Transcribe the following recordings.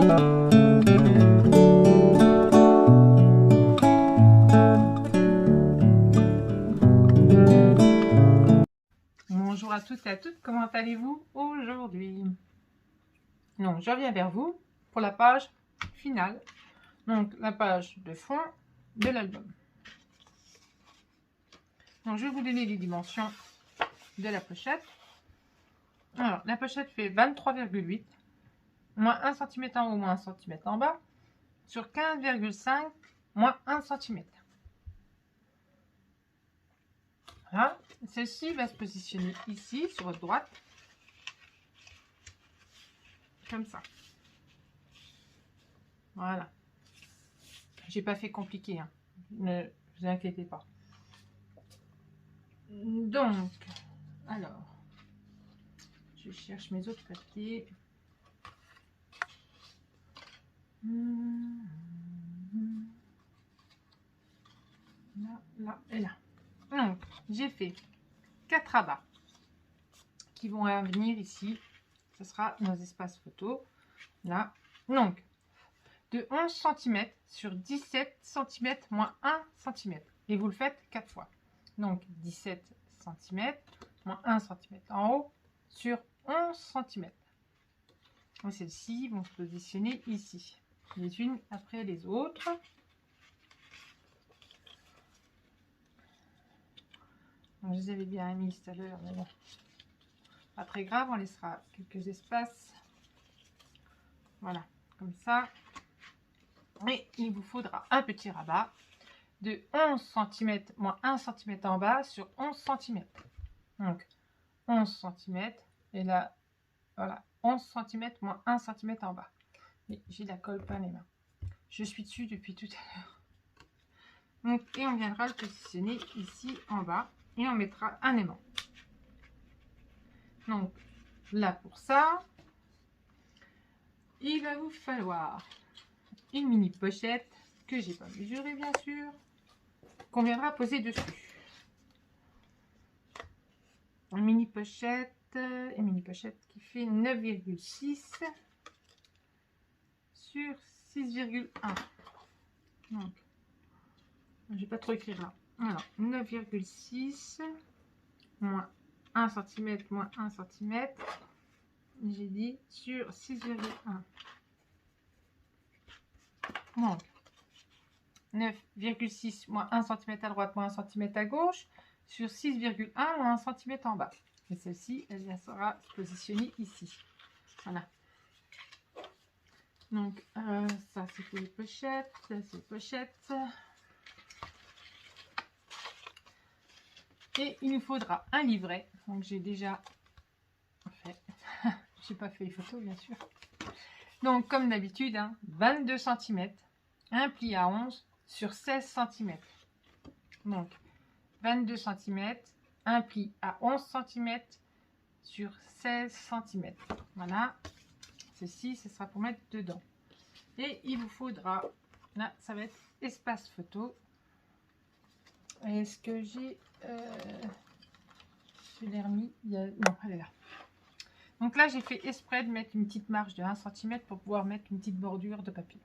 Bonjour à toutes et à toutes, comment allez-vous aujourd'hui? Donc je reviens vers vous pour la page finale, donc la page de fond de l'album. Donc je vais vous donner les dimensions de la pochette. Alors la pochette fait 23,8, moins 1 cm en haut, moins 1 cm en bas, sur 15,5, moins 1 cm. Voilà, celle-ci va se positionner ici sur votre droite, comme ça. Voilà. J'ai pas fait compliqué, hein. Ne vous inquiétez pas. Donc, alors, je cherche mes autres papiers. Là et là. Donc, j'ai fait 4 rabats qui vont venir ici. Ce sera nos espaces photos. Là. Donc, de 11 cm sur 17 cm moins 1 cm. Et vous le faites 4 fois. Donc, 17 cm moins 1 cm en haut sur 11 cm. Donc, celles-ci vont se positionner ici, les unes après les autres. Donc, je les avais bien mis tout à l'heure, mais bon, pas très grave, on laissera quelques espaces. Voilà, comme ça. Et il vous faudra un petit rabat de 11 cm moins 1 cm en bas sur 11 cm. Donc, 11 cm, et là, voilà, 11 cm moins 1 cm en bas. Mais j'ai la colle pas les mains. Je suis dessus depuis tout à l'heure. Donc, et on viendra le positionner ici en bas et on mettra un aimant. Donc, là pour ça, il va vous falloir une mini pochette que j'ai pas mesurée bien sûr, qu'on viendra poser dessus. Une mini pochette qui fait 9,6 sur 6,1. Donc, je vais pas trop écrire là. Alors, 9,6 moins 1 cm moins 1 cm. J'ai dit sur 6,1. Donc, 9,6 moins 1 cm à droite moins 1 cm à gauche sur 6,1 moins 1 cm en bas. Et celle-ci, elle sera positionnée ici. Voilà. Donc, ça c'est pour les pochettes. Ça c'est les pochettes. Et il nous faudra un livret. Donc, j'ai déjà fait. J'ai pas fait les photos, bien sûr. Donc, comme d'habitude, hein, 22 cm, un pli à 11 sur 16 cm. Donc, 22 cm, un pli à 11 cm sur 16 cm. Voilà. Ceci, ce sera pour mettre dedans. Et il vous faudra, là, ça va être espace photo. Est-ce que j'ai... je l'ai remis. Non, elle est là. Donc là, j'ai fait exprès de mettre une petite marge de 1 cm pour pouvoir mettre une petite bordure de papier.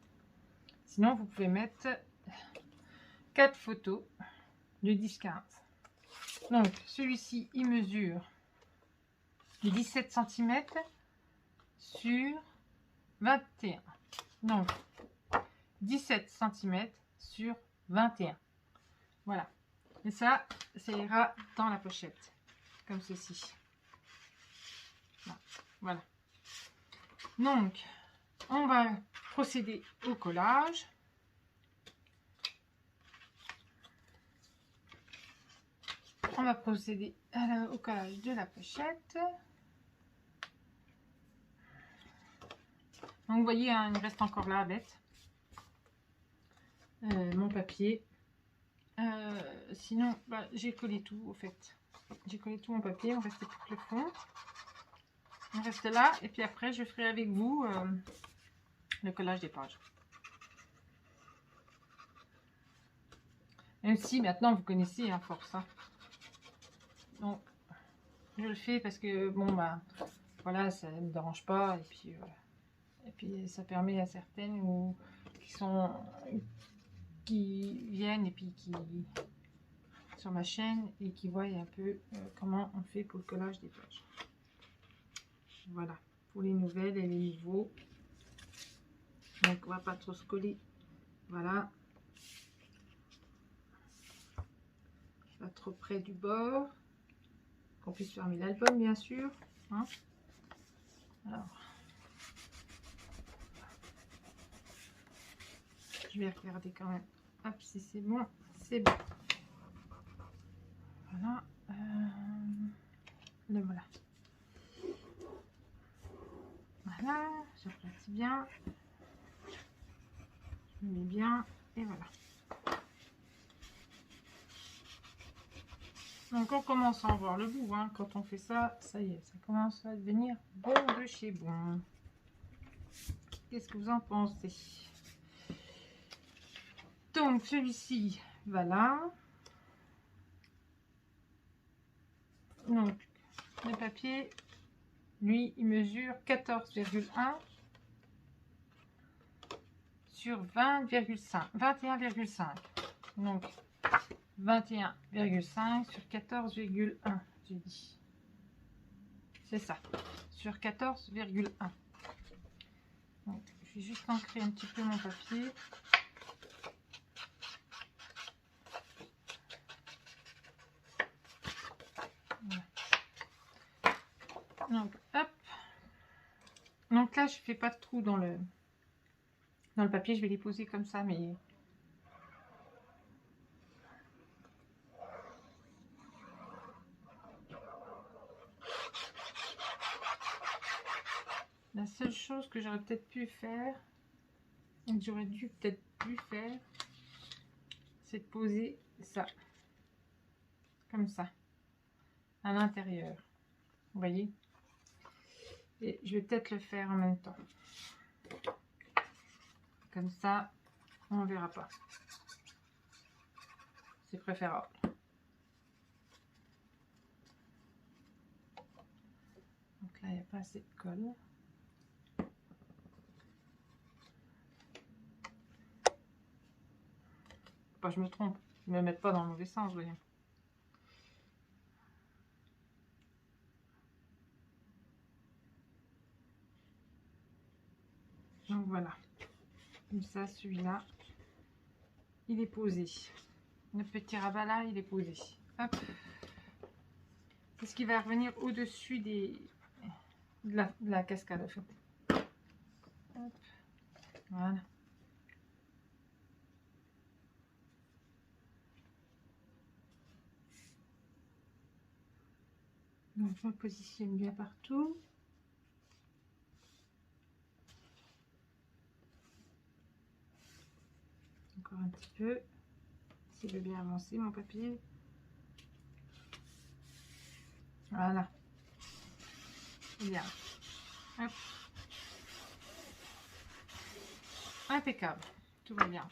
Sinon, vous pouvez mettre 4 photos de 10-15. Donc, celui-ci, il mesure 17 cm sur 21. Donc, 17 cm sur 21. Voilà. Et ça ira dans la pochette, comme ceci. Voilà. Donc, on va procéder au collage. On va procéder au collage de la pochette. Donc, vous voyez, hein, il me reste encore là, bête. Mon papier. Sinon, bah, j'ai collé tout, au fait. J'ai collé tout mon papier, il me restait plus que le fond. On reste là, et puis après, je ferai avec vous le collage des pages. Même si maintenant, vous connaissez, hein, force. Hein. Donc, je le fais parce que, bon, bah, voilà, ça ne me dérange pas, et puis, voilà. Et puis ça permet à certaines qui viennent et puis qui sur ma chaîne et qui voient un peu comment on fait pour le collage des pages. Voilà, pour les nouvelles et les nouveaux. Donc on va pas trop se coller. Voilà. Pas trop près du bord. Qu'on puisse fermer l'album, bien sûr. Hein. Alors, je vais regarder quand même. Hop, si c'est bon, c'est bon. Voilà. Le voilà. Voilà, j'aplatis bien. Je mets bien. Et voilà. Donc on commence à en voir le bout. Hein. Quand on fait ça, ça y est, ça commence à devenir bon de chez bon. Qu'est-ce que vous en pensez? Donc celui-ci, voilà. Donc le papier, lui, il mesure 14,1 sur 20,5, 21,5. Donc 21,5 sur 14,1, j'ai dit. C'est ça, sur 14,1. Donc je vais juste ancrer un petit peu mon papier. Donc, hop. Donc là, je fais pas de trou dans le papier, je vais les poser comme ça, mais la seule chose que j'aurais peut-être pu faire, et que j'aurais dû peut-être pu faire, c'est de poser ça, comme ça, à l'intérieur. Vous voyez? Et je vais peut-être le faire en même temps. Comme ça, on verra pas. C'est préférable. Donc là, il n'y a pas assez de colle. Faut pas que je me trompe. Ne me mette pas dans le mauvais sens, voyons. Donc voilà. Comme ça, celui-là, il est posé. Le petit rabat là, il est posé. Hop. C'est ce qui va revenir au-dessus de la cascade. Hop. Voilà. Donc je me positionne bien partout. Encore un petit peu. S'il veut bien avancer mon papier. Voilà. Bien. Hop. Impeccable. Tout va bien.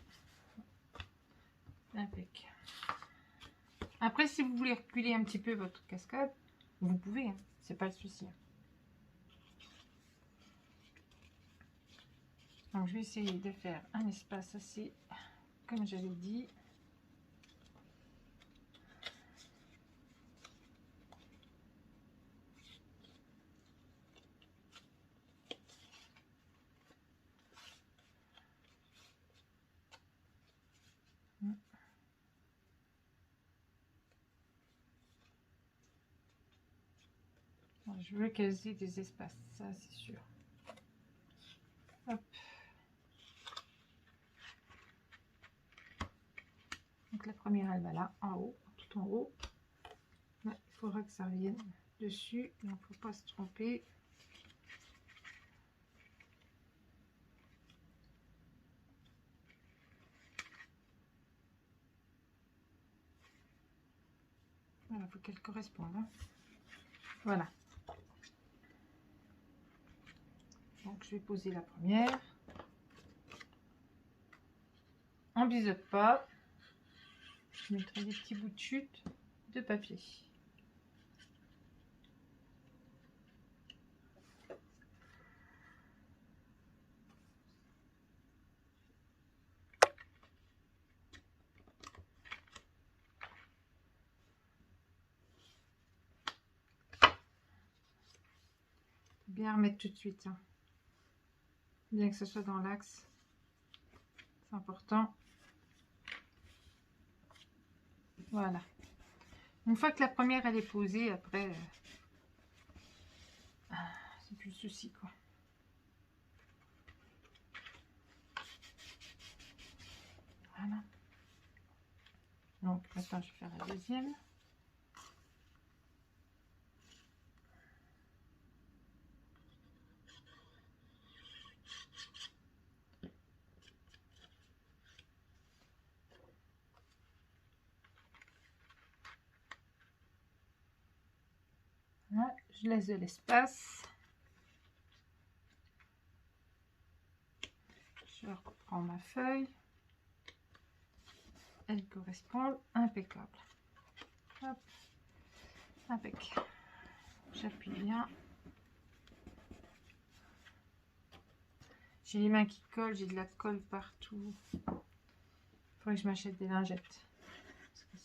Impeccable. Après, si vous voulez reculer un petit peu votre cascade, vous pouvez. Hein. C'est pas le souci. Donc, je vais essayer de faire un espace assez, comme j'avais dit. Je veux caser des espaces, ça c'est sûr. Hop. Donc la première elle va là, en haut, tout en haut. Là, il faudra que ça revienne dessus, donc il ne faut pas se tromper. Voilà, il faut qu'elle corresponde. Hein. Voilà. Donc je vais poser la première. On biseute pas. Je mettrai des petits bouts de chute de papier. bien remettre tout de suite. Hein. Bien que ce soit dans l'axe. C'est important. Voilà. Une fois que la première elle est posée, après, c'est plus le souci quoi. Voilà. Donc maintenant je vais faire la deuxième. Voilà, je laisse de l'espace. Je reprends ma feuille. Elle correspond impeccable. Hop. Impeccable. J'appuie bien. J'ai les mains qui collent, j'ai de la colle partout. Il faudrait que je m'achète des lingettes. Parce que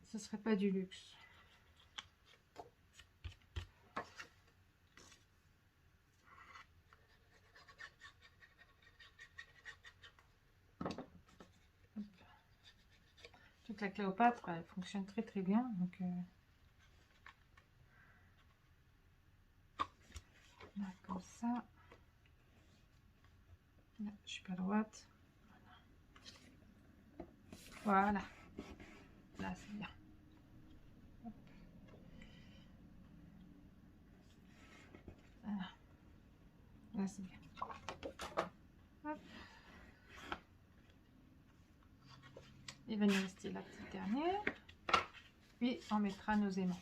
ça serait pas du luxe. Toute la Cléopâtre, elle fonctionne très très bien. Donc, là, comme ça. Là, je suis pas droite. Voilà. Là, c'est bien. Hop. Voilà. Là, c'est bien. Hop. Il va nous rester la petite dernière. Puis, on mettra nos aimants.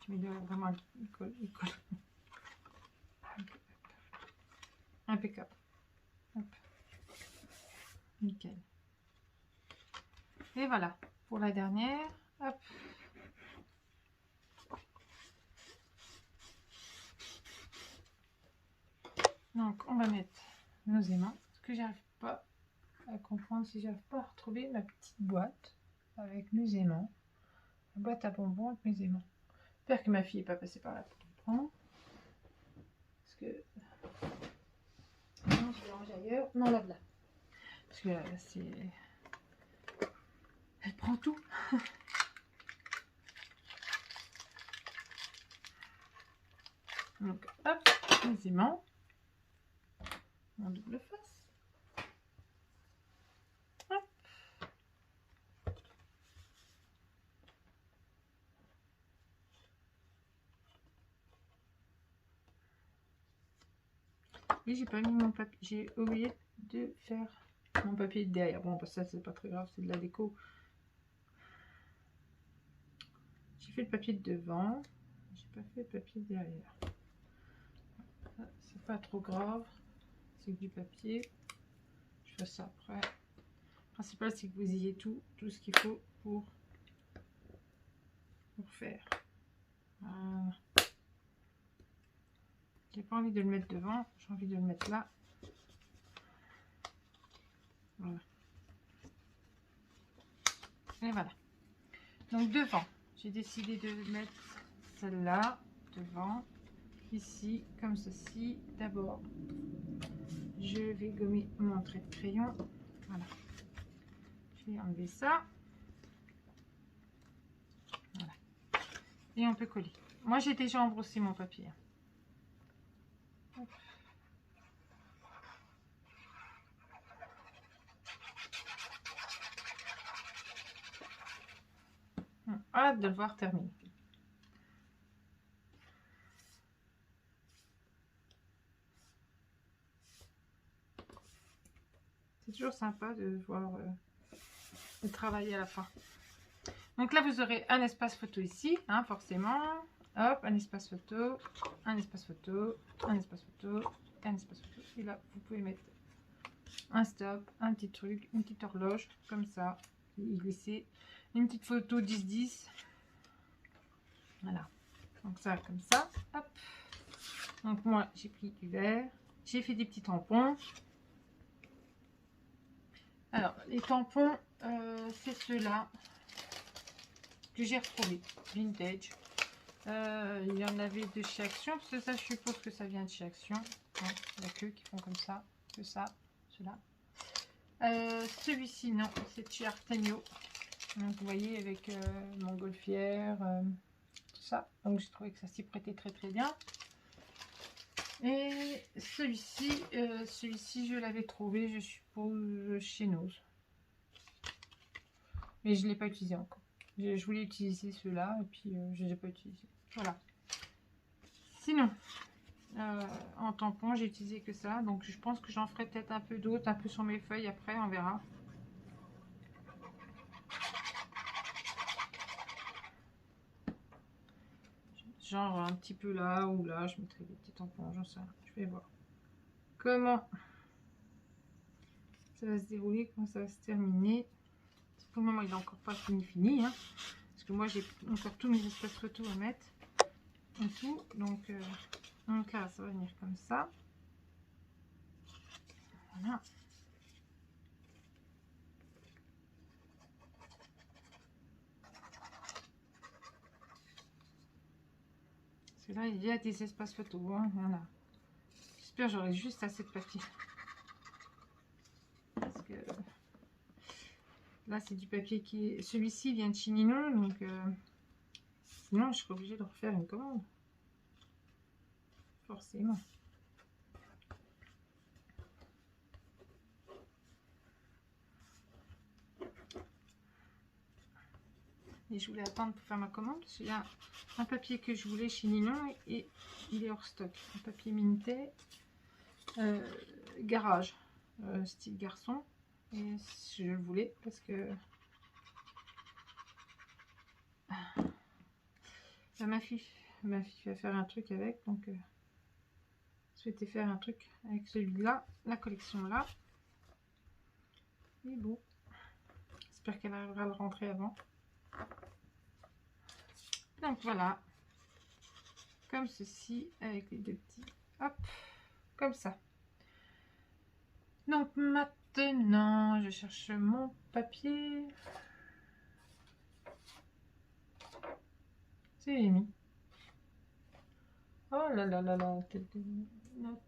Mais là, vraiment, il colle. Impeccable. Hop. Nickel. Et voilà, pour la dernière. Hop. Donc, on va mettre nos aimants. Ce que j'arrive pas à comprendre, si j'arrive pas à retrouver ma petite boîte avec mes aimants. La boîte à bonbons avec mes aimants. J'espère que ma fille n'est pas passée par là pour le prendre. Parce que... non, je l'ai rangée ailleurs. Non, là, là. Parce que c'est... elle prend tout. Donc, hop, les aimants. En double face. Hop. Et j'ai pas mis mon papier. J'ai oublié de faire mon papier de derrière. Bon, bah ça, c'est pas très grave, c'est de la déco. J'ai fait le papier de devant. J'ai pas fait le papier de derrière. C'est pas trop grave. C'est que du papier. Je fais ça après. Le principal, c'est que vous ayez tout ce qu'il faut pour faire. Voilà. J'ai pas envie de le mettre devant, j'ai envie de le mettre là. Voilà. Et voilà. Donc devant, j'ai décidé de mettre celle-là devant, ici, comme ceci. D'abord, je vais gommer mon trait de crayon. Voilà. Je vais enlever ça. Voilà. Et on peut coller. Moi, j'ai déjà embrossé mon papier. Hop. Hâte de le voir terminer. C'est toujours sympa de voir le travail à la fin. Donc là, vous aurez un espace photo ici, hein, forcément. Hop, un espace photo, un espace photo, un espace photo, un espace photo. Et là, vous pouvez mettre un stop, un petit truc, une petite horloge, comme ça. Et glisser une petite photo 10-10. Voilà. Donc ça, comme ça. Hop. Donc moi, j'ai pris du verre. J'ai fait des petits tampons. Alors, les tampons, c'est ceux-là que j'ai retrouvés. Vintage. Il y en avait de chez Action. Parce que ça, je suppose que ça vient de chez Action. Hein, il n'y a que qui font comme ça. Que ça. Ceux-là. Celui-ci, non. C'est de chez Artemio. Donc, vous voyez, avec montgolfière. Tout ça. Donc, j'ai trouvé que ça s'y prêtait très très bien. Et celui-ci, je l'avais trouvé, je suppose, chez Nose. Mais je ne l'ai pas utilisé encore. Je voulais utiliser ceux-là et puis je ne les ai pas utilisés. Voilà. Sinon, en tampon, j'ai utilisé que ça. Donc je pense que j'en ferai peut-être un peu d'autres, un peu sur mes feuilles après, on verra. Genre un petit peu là ou là, je mettrai des petits tampons, j'en sais rien. Je vais voir comment ça va se dérouler, comment ça va se terminer. Pour le moment, il n'est encore pas fini, hein, parce que moi j'ai encore tous mes espaces photos à mettre et tout. Donc là, ça va venir comme ça. Voilà. Parce que là, il y a des espaces photos. Hein, voilà. J'espère que j'aurai juste assez de papier. Parce que là, c'est du papier qui est... Celui-ci vient de chez Ninon, donc sinon, je serai obligée de refaire une commande. Forcément. Et je voulais attendre pour faire ma commande. Parce qu'il y a un papier que je voulais chez Ninon et il est hors stock. Un papier Minté. Garage. Style garçon. Et je le voulais parce que... Là, ma fille va faire un truc avec. Donc, je souhaitais faire un truc avec celui-là. La collection là. Et bon. J'espère qu'elle arrivera à le rentrer avant. Donc voilà, comme ceci, avec les deux petits, hop, comme ça. Donc maintenant, je cherche mon papier. C'est mis. Oh là là là là, quelle note.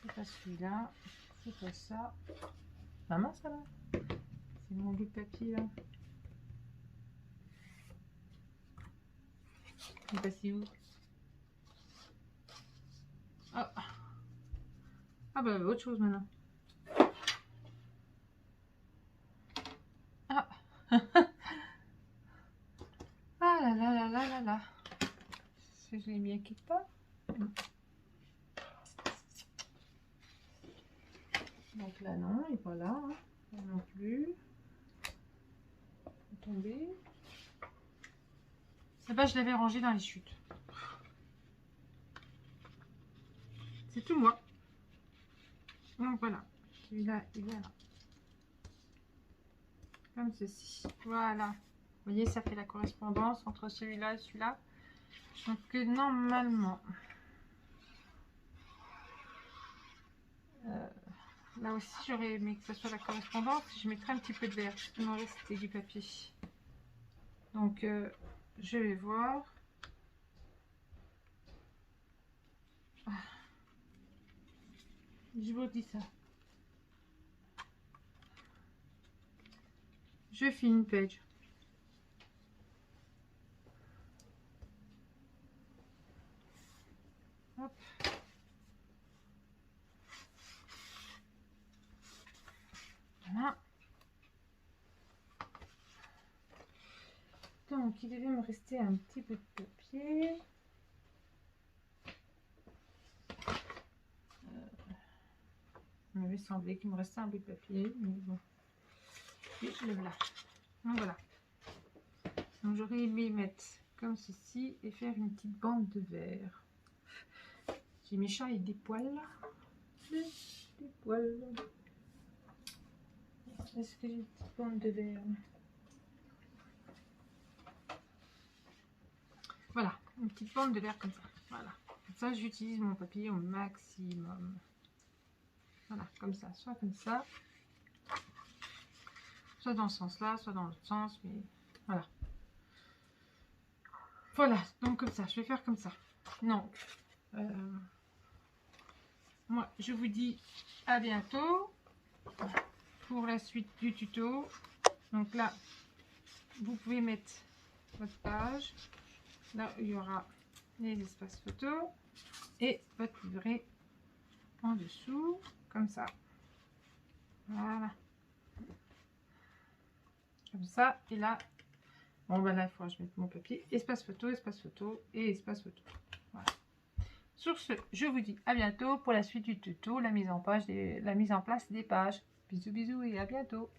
C'est pas celui-là, c'est pas ça. Maman, ça va? C'est mon bout de papier là. Il est passé où? Ah. Ah bah autre chose maintenant. Ah. Ah là là là là là là. Je l'ai mis à quelque part. Donc là non, il n'est pas là. Hein. Là non plus. Tomber. Là-bas, je l'avais rangé dans les chutes. C'est tout moi. Donc voilà. Celui-là, il est là. Comme ceci. Voilà. Vous voyez, ça fait la correspondance entre celui-là et celui-là. Donc normalement, là aussi, j'aurais aimé que ça soit la correspondance. Je mettrais un petit peu de vert. Parce qu'il m'en restait du papier. Donc, je vais voir. Je vous dis ça. Je fais une page. Hop. Voilà. Donc, il devait me rester un petit peu de papier. Il m'avait semblé qu'il me restait un bout de papier, mais bon. Et le voilà. Donc voilà. Donc j'aurais aimé mettre comme ceci et faire une petite bande de verre. J'ai mes chats avec des poils. Des poils. Est-ce que j'ai une petite bande de verre? Voilà, une petite bande de verre comme ça. Voilà. Comme ça, j'utilise mon papier au maximum. Voilà, comme ça. Soit comme ça. Soit dans ce sens-là, soit dans l'autre sens. Mais voilà. Voilà, donc comme ça. Je vais faire comme ça. Donc, moi, je vous dis à bientôt pour la suite du tuto. Donc là, vous pouvez mettre votre page. Là, il y aura les espaces photos et votre livret en dessous, comme ça. Voilà. Comme ça. Et là, bon, ben là, il faudra que je mette mon papier. Espace photo et espace photo. Voilà. Sur ce, je vous dis à bientôt pour la suite du tuto, la mise en place des pages. Bisous, bisous et à bientôt.